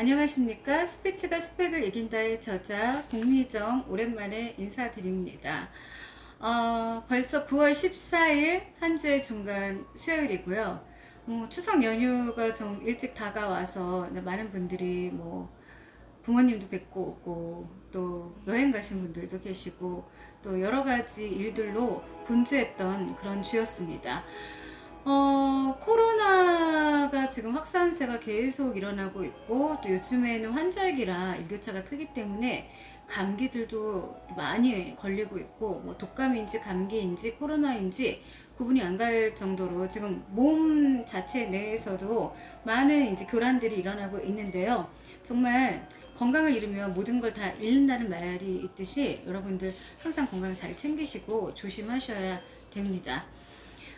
안녕하십니까. 스피치가 스펙을 이긴다의 저자 공미정 오랜만에 인사드립니다. 벌써 9월 14일 한 주의 중간 수요일이고요. 추석 연휴가 좀 일찍 다가와서 많은 분들이 부모님도 뵙고 오고 또 여행 가신 분들도 계시고 또 여러 가지 일들로 분주했던 그런 주였습니다. 코로나가 지금 확산세가 계속 일어나고 있고 또 요즘에는 환절기라 일교차가 크기 때문에 감기들도 많이 걸리고 있고 독감인지 감기인지 코로나인지 구분이 안 갈 정도로 지금 몸 자체 내에서도 많은 이제 교란들이 일어나고 있는데요. 정말 건강을 잃으면 모든 걸 다 잃는다는 말이 있듯이 여러분들 항상 건강 잘 챙기시고 조심하셔야 됩니다.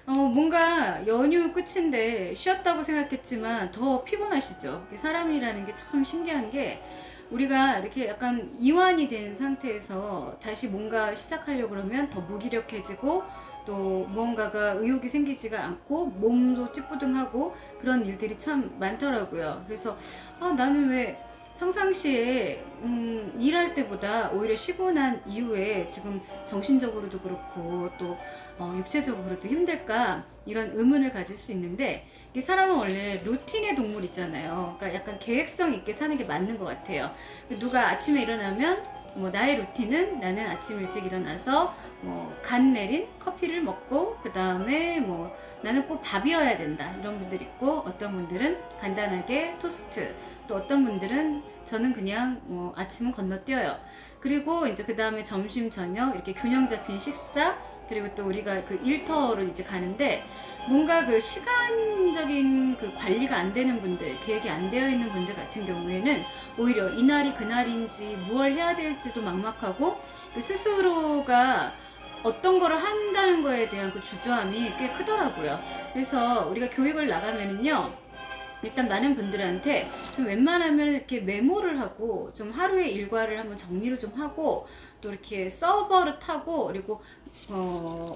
뭔가 연휴 끝인데 쉬었다고 생각했지만 더 피곤하시죠? 사람이라는 게 참 신기한 게 우리가 이렇게 약간 이완이 된 상태에서 다시 뭔가 시작하려고 그러면 더 무기력해지고 또 무언가가 의욕이 생기지가 않고 몸도 찌뿌둥하고 그런 일들이 참 많더라고요. 그래서 나는 왜 평상시에 일할 때보다 오히려 쉬고 난 이후에 지금 정신적으로도 그렇고 또 육체적으로도 힘들까 이런 의문을 가질 수 있는데 이 사람은 원래 루틴의 동물이잖아요. 그러니까 약간 계획성 있게 사는 게 맞는 것 같아요. 누가 아침에 일어나면 나의 루틴은 나는 아침 일찍 일어나서 간 내린 커피를 먹고 그 다음에 나는 꼭 밥이어야 된다 이런 분들 있고 어떤 분들은 간단하게 토스트 또 어떤 분들은 저는 그냥 아침은 건너뛰어요. 그리고 이제 그 다음에 점심 저녁 이렇게 균형 잡힌 식사 그리고 또 우리가 그 일터를 이제 가는데 뭔가 그 시간적인 그 관리가 안 되는 분들 계획이 안 되어 있는 분들 같은 경우에는 오히려 이날이 그날인지 무얼 해야 될지도 막막하고 그 스스로가 어떤 거를 한다는 거에 대한 그 주저함이 꽤 크더라고요. 그래서 우리가 교육을 나가면은요, 일단 많은 분들한테 좀 웬만하면 이렇게 메모를 하고 좀 하루의 일과를 한번 정리를 좀 하고 또 이렇게 서버를 타고 그리고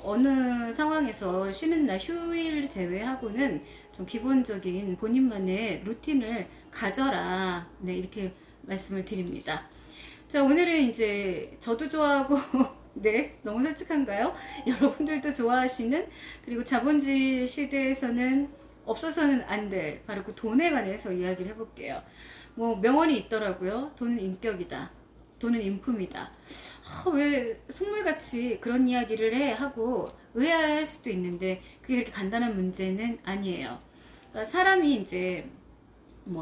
어느 상황에서 쉬는 날 휴일 제외하고는 좀 기본적인 본인만의 루틴을 가져라. 네, 이렇게 말씀을 드립니다. 자, 오늘은 이제 저도 좋아하고 네, 너무 솔직한가요? 여러분들도 좋아하시는 그리고 자본주의 시대에서는 없어서는 안 될 바로 그 돈에 관해서 이야기를 해볼게요. 명언이 있더라고요. 돈은 인격이다. 돈은 인품이다. 왜 속물같이 그런 이야기를 해 하고 의아할 수도 있는데 그게 그렇게 간단한 문제는 아니에요. 그러니까 사람이 이제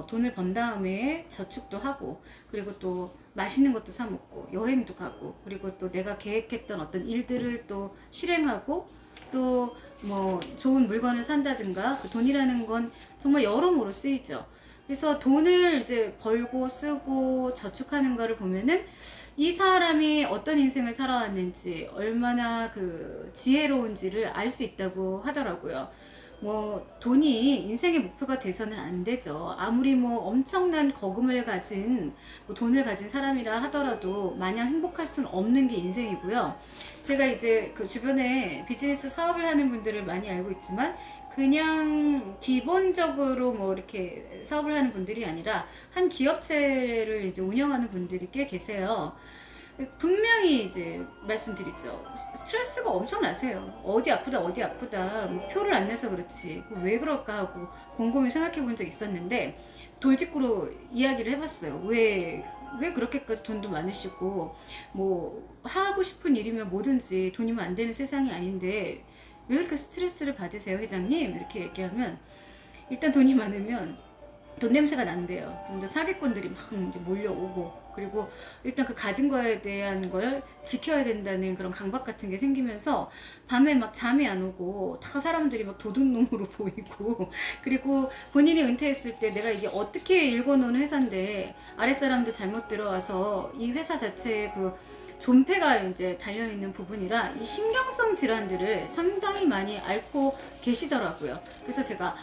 돈을 번 다음에 저축도 하고 그리고 또 맛있는 것도 사 먹고 여행도 가고 그리고 또 내가 계획했던 어떤 일들을 또 실행하고 또 좋은 물건을 산다든가 그 돈이라는 건 정말 여러모로 쓰이죠. 그래서 돈을 이제 벌고 쓰고 저축하는 거를 보면은 이 사람이 어떤 인생을 살아왔는지 얼마나 그 지혜로운지를 알 수 있다고 하더라고요. 돈이 인생의 목표가 돼서는 안 되죠. 아무리 엄청난 거금을 가진 돈을 가진 사람이라 하더라도 마냥 행복할 수는 없는 게 인생이고요. 제가 이제 그 주변에 비즈니스 사업을 하는 분들을 많이 알고 있지만 그냥 기본적으로 이렇게 사업을 하는 분들이 아니라 한 기업체를 이제 운영하는 분들이 꽤 계세요. 분명히 이제 말씀드리죠. 스트레스가 엄청나세요. 어디 아프다 어디 아프다 표를 안 내서 그렇지 왜 그럴까 하고 곰곰이 생각해 본 적 있었는데 돌직구로 이야기를 해봤어요. 왜 그렇게까지 돈도 많으시고 하고 싶은 일이면 뭐든지 돈이면 안 되는 세상이 아닌데 왜 그렇게 스트레스를 받으세요 회장님? 이렇게 얘기하면 일단 돈이 많으면 돈 냄새가 난대요. 그런데 사기꾼들이 막 이제 몰려오고 그리고 일단 그 가진 거에 대한 걸 지켜야 된다는 그런 강박 같은 게 생기면서 밤에 막 잠이 안 오고 다 사람들이 막 도둑놈으로 보이고 그리고 본인이 은퇴했을 때 내가 이게 어떻게 읽어놓은 회사인데 아랫사람도 잘못 들어와서 이 회사 자체의 그 존폐가 이제 달려있는 부분이라 이 신경성 질환들을 상당히 많이 앓고 계시더라고요. 그래서 제가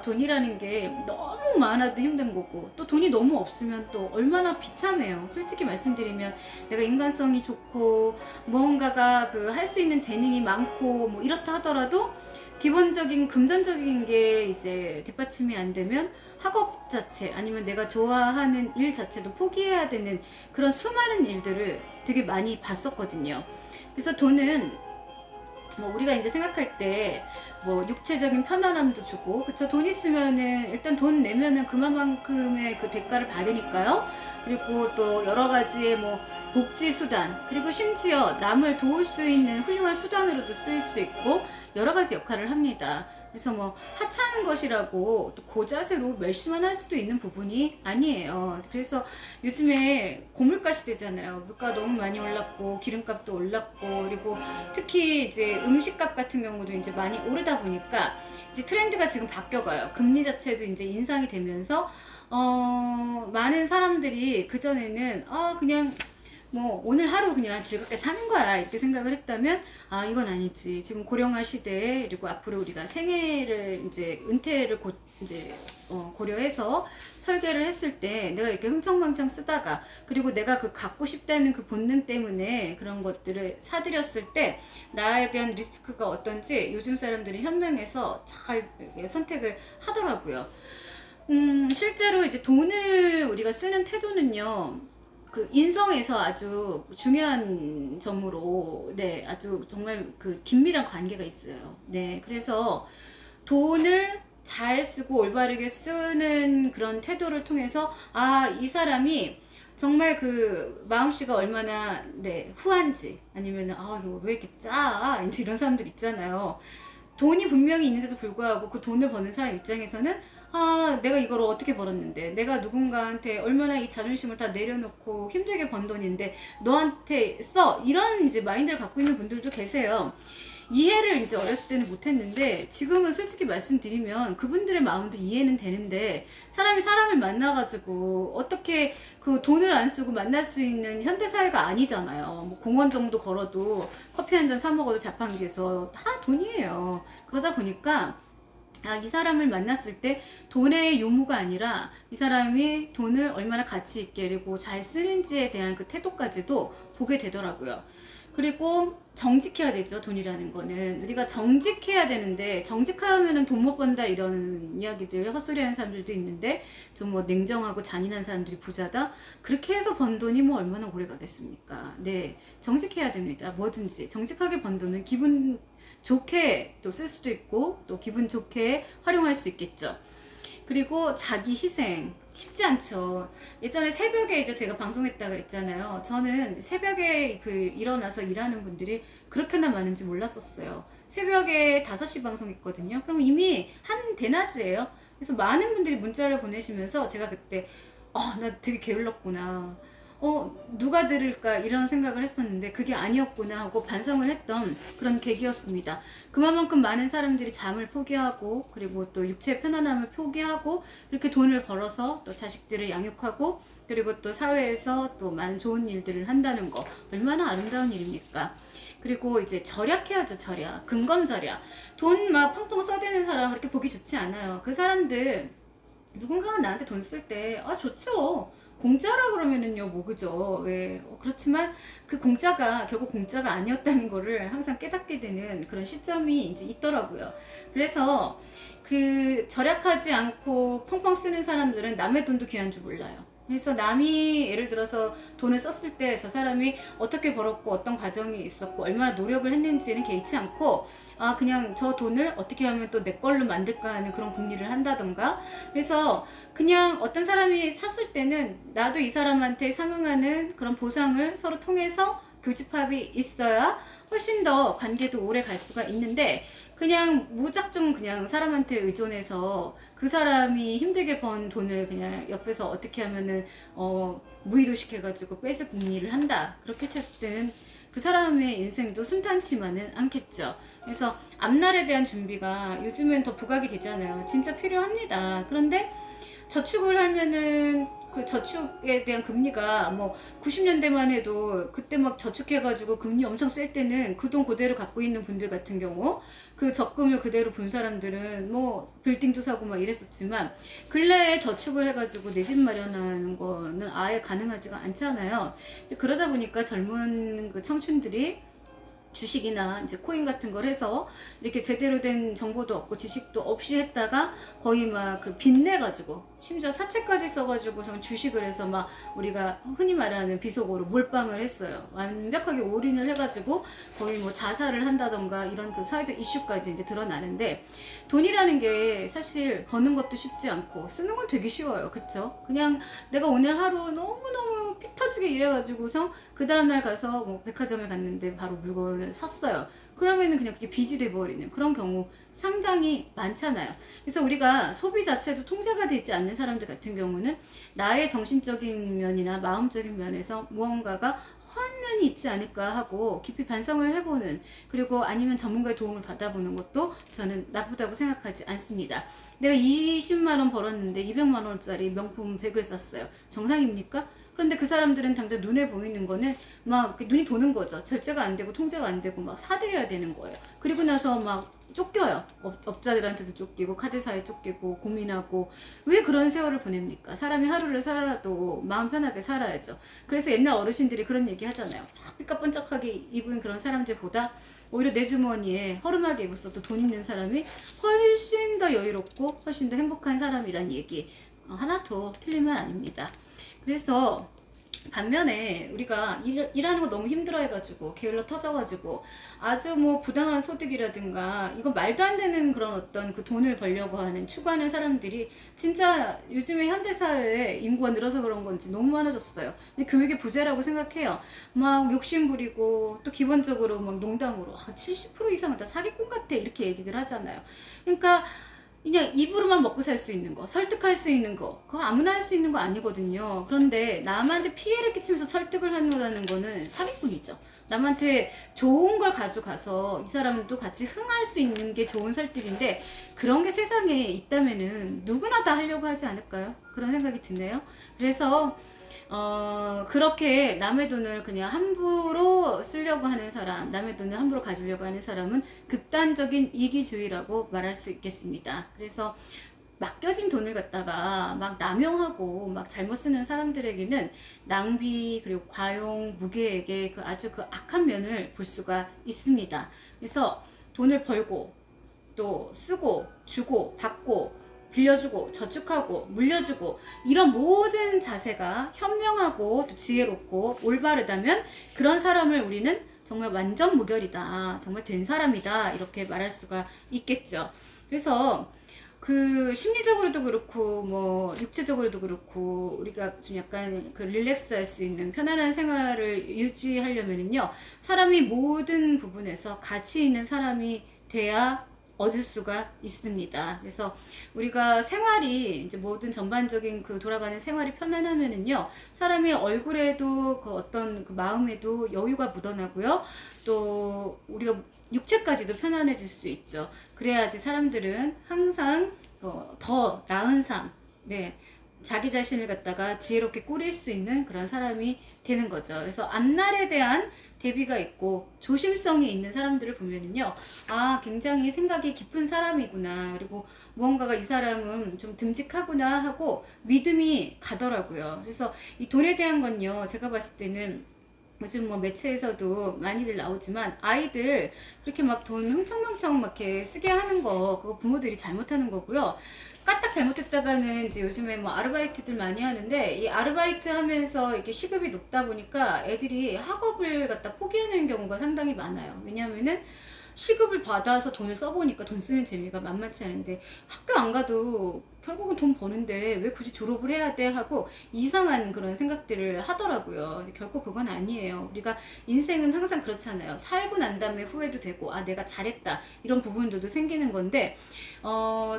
돈이라는 게 너무 많아도 힘든 거고 또 돈이 너무 없으면 또 얼마나 비참해요. 솔직히 말씀드리면 내가 인간성이 좋고 무언가가 그 할 수 있는 재능이 많고 뭐 이렇다 하더라도 기본적인 금전적인 게 이제 뒷받침이 안 되면 학업 자체 아니면 내가 좋아하는 일 자체도 포기해야 되는 그런 수많은 일들을 되게 많이 봤었거든요. 그래서 돈은 뭐 우리가 이제 생각할 때 뭐 육체적인 편안함도 주고 그쵸, 돈 있으면은 일단 돈 내면은 그만큼의 그 대가를 받으니까요. 그리고 또 여러 가지의 뭐 복지 수단 그리고 심지어 남을 도울 수 있는 훌륭한 수단으로도 쓰일 수 있고 여러 가지 역할을 합니다. 그래서 뭐 하찮은 것이라고 또 고자세로 멸시만 할 수도 있는 부분이 아니에요. 그래서 요즘에 고물가 시대잖아요. 물가 너무 많이 올랐고 기름값도 올랐고 그리고 특히 이제 음식값 같은 경우도 이제 많이 오르다 보니까 이제 트렌드가 지금 바뀌어가요. 금리 자체도 이제 인상이 되면서 많은 사람들이 그전에는 그냥 뭐 오늘 하루 그냥 즐겁게 사는 거야 이렇게 생각을 했다면 이건 아니지. 지금 고령화 시대에 그리고 앞으로 우리가 생애를 이제 은퇴를 이제 고려해서 설계를 했을 때 내가 이렇게 흥청망청 쓰다가 그리고 내가 그 갖고 싶다는 그 본능 때문에 그런 것들을 사들였을 때 나에 대한 리스크가 어떤지 요즘 사람들이 현명해서 잘 선택을 하더라고요. 실제로 이제 돈을 우리가 쓰는 태도는요. 그 인성에서 아주 중요한 점으로 네 아주 정말 그 긴밀한 관계가 있어요. 네 그래서 돈을 잘 쓰고 올바르게 쓰는 그런 태도를 통해서 이 사람이 정말 그 마음씨가 얼마나 네 후한지 아니면 이거 왜 이렇게 짜 이제 이런 사람들 있잖아요. 돈이 분명히 있는데도 불구하고 그 돈을 버는 사람 입장에서는 내가 이걸 어떻게 벌었는데 내가 누군가한테 얼마나 이 자존심을 다 내려놓고 힘들게 번 돈인데 너한테 써 이런 이제 마인드를 갖고 있는 분들도 계세요. 이해를 이제 어렸을 때는 못했는데 지금은 솔직히 말씀드리면 그분들의 마음도 이해는 되는데 사람이 사람을 만나가지고 어떻게 그 돈을 안 쓰고 만날 수 있는 현대사회가 아니잖아요. 뭐 공원 정도 걸어도 커피 한 잔 사 먹어도 자판기에서 다 돈이에요. 그러다 보니까 이 사람을 만났을 때 돈의 요무가 아니라 이 사람이 돈을 얼마나 가치 있게 그리고 잘 쓰는지에 대한 그 태도까지도 보게 되더라고요. 그리고 정직해야 되죠. 돈이라는 거는 우리가 정직해야 되는데 정직하면은 돈 못 번다 이런 이야기들 헛소리하는 사람들도 있는데 좀 뭐 냉정하고 잔인한 사람들이 부자다 그렇게 해서 번 돈이 뭐 얼마나 오래 가겠습니까? 네 정직해야 됩니다. 뭐든지 정직하게 번 돈은 기분 좋게 또 쓸 수도 있고 또 기분 좋게 활용할 수 있겠죠. 그리고 자기 희생 쉽지 않죠. 예전에 새벽에 이제 제가 방송했다 그랬잖아요. 저는 새벽에 그 일어나서 일하는 분들이 그렇게나 많은지 몰랐었어요. 새벽에 5시 방송했거든요. 그럼 이미 한 대낮이에요. 그래서 많은 분들이 문자를 보내시면서 제가 그때 나 되게 게을렀구나. 누가 들을까 이런 생각을 했었는데 그게 아니었구나 하고 반성을 했던 그런 계기였습니다. 그만큼 많은 사람들이 잠을 포기하고 그리고 또 육체의 편안함을 포기하고 이렇게 돈을 벌어서 또 자식들을 양육하고 그리고 또 사회에서 또 많은 좋은 일들을 한다는 거 얼마나 아름다운 일입니까? 그리고 이제 절약해야죠. 절약, 근검절약. 돈 막 펑펑 써대는 사람 그렇게 보기 좋지 않아요. 그 사람들 누군가가 나한테 돈 쓸 때 좋죠. 공짜라 그러면은요 뭐 그죠. 왜 그렇지만 그 공짜가 결국 공짜가 아니었다는 거를 항상 깨닫게 되는 그런 시점이 이제 있더라고요. 그래서 그 절약하지 않고 펑펑 쓰는 사람들은 남의 돈도 귀한 줄 몰라요. 그래서 남이 예를 들어서 돈을 썼을 때 저 사람이 어떻게 벌었고 어떤 과정이 있었고 얼마나 노력을 했는지는 개의치 않고 그냥 저 돈을 어떻게 하면 또 내 걸로 만들까 하는 그런 궁리를 한다던가. 그래서 그냥 어떤 사람이 샀을 때는 나도 이 사람한테 상응하는 그런 보상을 서로 통해서 교집합이 있어야 훨씬 더 관계도 오래 갈 수가 있는데 그냥 무작정 그냥 사람한테 의존해서 그 사람이 힘들게 번 돈을 그냥 옆에서 어떻게 하면은 무의도시켜가지고 뺏을 궁리를 한다 그렇게 쳤을 때는 그 사람의 인생도 순탄치만은 않겠죠. 그래서 앞날에 대한 준비가 요즘은 더 부각이 되잖아요. 진짜 필요합니다. 그런데 저축을 하면은 그 저축에 대한 금리가 뭐 90년대만 해도 그때 막 저축해가지고 금리 엄청 셀 때는 그 돈 그대로 갖고 있는 분들 같은 경우 그 적금을 그대로 분 사람들은 뭐 빌딩도 사고 막 이랬었지만 근래에 저축을 해가지고 내 집 마련하는 거는 아예 가능하지가 않잖아요. 이제 그러다 보니까 젊은 그 청춘들이 주식이나 이제 코인 같은 걸 해서 이렇게 제대로 된 정보도 없고 지식도 없이 했다가 거의 막 그 빚내가지고 심지어 사채까지 써가지고 주식을 해서 막 우리가 흔히 말하는 비속어로 몰빵을 했어요. 완벽하게 올인을 해가지고 거의 뭐 자살을 한다던가 이런 그 사회적 이슈까지 이제 드러나는데 돈이라는 게 사실 버는 것도 쉽지 않고 쓰는 건 되게 쉬워요. 그쵸? 그냥 내가 오늘 하루 너무너무 피 터지게 일해가지고서 그 다음날 가서 뭐 백화점에 갔는데 바로 물건을 샀어요. 그러면은 그냥 그게 빚이 돼버리는 그런 경우 상당히 많잖아요. 그래서 우리가 소비 자체도 통제가 되지 않는 사람들 같은 경우는 나의 정신적인 면이나 마음적인 면에서 무언가가 허한 면이 있지 않을까 하고 깊이 반성을 해보는, 그리고 아니면 전문가의 도움을 받아보는 것도 저는 나쁘다고 생각하지 않습니다. 내가 20만원 벌었는데 200만원짜리 명품 백을 샀어요. 정상입니까? 그런데 그 사람들은 당장 눈에 보이는 거는 막 눈이 도는 거죠. 절제가 안 되고 통제가 안 되고 막 사들여야 되는 거예요. 그리고 나서 막 쫓겨요. 업자들한테도 쫓기고 카드사에 쫓기고 고민하고. 왜 그런 세월을 보냅니까? 사람이 하루를 살아도 마음 편하게 살아야죠. 그래서 옛날 어르신들이 그런 얘기 하잖아요. 막 삐까뻔쩍하게 입은 그런 사람들보다 오히려 내 주머니에 허름하게 입었어도 돈 있는 사람이 훨씬 더 여유롭고 훨씬 더 행복한 사람이란 얘기 하나도 틀린 말 아닙니다. 그래서 반면에 우리가 일하는 거 너무 힘들어 해가지고 게을러 터져가지고 아주 뭐 부당한 소득이라든가 이건 말도 안 되는 그런 어떤 그 돈을 벌려고 하는 추구하는 사람들이 진짜 요즘에 현대사회에 인구가 늘어서 그런 건지 너무 많아졌어요. 근데 교육의 부재라고 생각해요. 막 욕심 부리고 또 기본적으로 막 농담으로 70% 이상은 다 사기꾼 같아 이렇게 얘기들 하잖아요. 그러니까 그냥 입으로만 먹고 살 수 있는 거, 설득할 수 있는 거, 그거 아무나 할 수 있는 거 아니거든요. 그런데 남한테 피해를 끼치면서 설득을 하는 거는 사기꾼이죠. 남한테 좋은 걸 가져가서 이 사람도 같이 흥할 수 있는 게 좋은 설득인데 그런 게 세상에 있다면은 누구나 다 하려고 하지 않을까요? 그런 생각이 드네요. 그래서 그렇게 남의 돈을 그냥 함부로 쓰려고 하는 사람, 남의 돈을 함부로 가지려고 하는 사람은 극단적인 이기주의라고 말할 수 있겠습니다. 그래서 맡겨진 돈을 갖다가 막 남용하고 막 잘못 쓰는 사람들에게는 낭비 그리고 과용, 무계획의 그 아주 그 악한 면을 볼 수가 있습니다. 그래서 돈을 벌고 또 쓰고 주고 받고 빌려주고 저축하고 물려주고 이런 모든 자세가 현명하고 또 지혜롭고 올바르다면 그런 사람을 우리는 정말 완전 무결이다, 정말 된 사람이다 이렇게 말할 수가 있겠죠. 그래서 그 심리적으로도 그렇고 뭐 육체적으로도 그렇고 우리가 좀 약간 그 릴렉스 할 수 있는 편안한 생활을 유지하려면은요 사람이 모든 부분에서 가치 있는 사람이 돼야 얻을 수가 있습니다. 그래서 우리가 생활이 이제 모든 전반적인 그 돌아가는 생활이 편안하면은요 사람의 얼굴에도 그 어떤 그 마음에도 여유가 묻어나고요 또 우리가 육체까지도 편안해질 수 있죠. 그래야지 사람들은 항상 더 나은 삶, 네, 자기 자신을 갖다가 지혜롭게 꾸릴 수 있는 그런 사람이 되는 거죠. 그래서 앞날에 대한 대비가 있고 조심성이 있는 사람들을 보면은요, 아, 굉장히 생각이 깊은 사람이구나. 그리고 무언가가 이 사람은 좀 듬직하구나 하고 믿음이 가더라고요. 그래서 이 돈에 대한 건요, 제가 봤을 때는 요즘 뭐 매체에서도 많이들 나오지만 아이들 그렇게 막 돈 흥청망청 막 이렇게 쓰게 하는 거 그거 부모들이 잘못하는 거고요. 까딱 잘못했다가는 이제 요즘에 뭐 아르바이트들 많이 하는데 이 아르바이트 하면서 이렇게 시급이 높다 보니까 애들이 학업을 갖다 포기하는 경우가 상당히 많아요. 왜냐하면은 시급을 받아서 돈을 써보니까 돈 쓰는 재미가 만만치 않은데 학교 안 가도 결국은 돈 버는데 왜 굳이 졸업을 해야 돼 하고 이상한 그런 생각들을 하더라고요. 근데 결코 그건 아니에요. 우리가 인생은 항상 그렇잖아요. 살고 난 다음에 후회도 되고 아 내가 잘했다 이런 부분들도 생기는 건데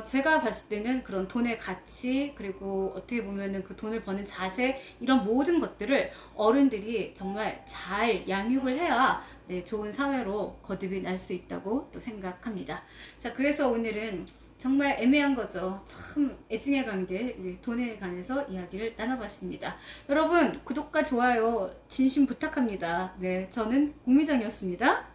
제가 봤을 때는 그런 돈의 가치 그리고 어떻게 보면은 그 돈을 버는 자세 이런 모든 것들을 어른들이 정말 잘 양육을 해야 네, 좋은 사회로 거듭이 날 수 있다고 또 생각합니다. 자, 그래서 오늘은 정말 애매한 거죠. 참 애증의 관계, 우리 돈에 관해서 이야기를 나눠봤습니다. 여러분 구독과 좋아요 진심 부탁합니다. 네, 저는 공미정이었습니다.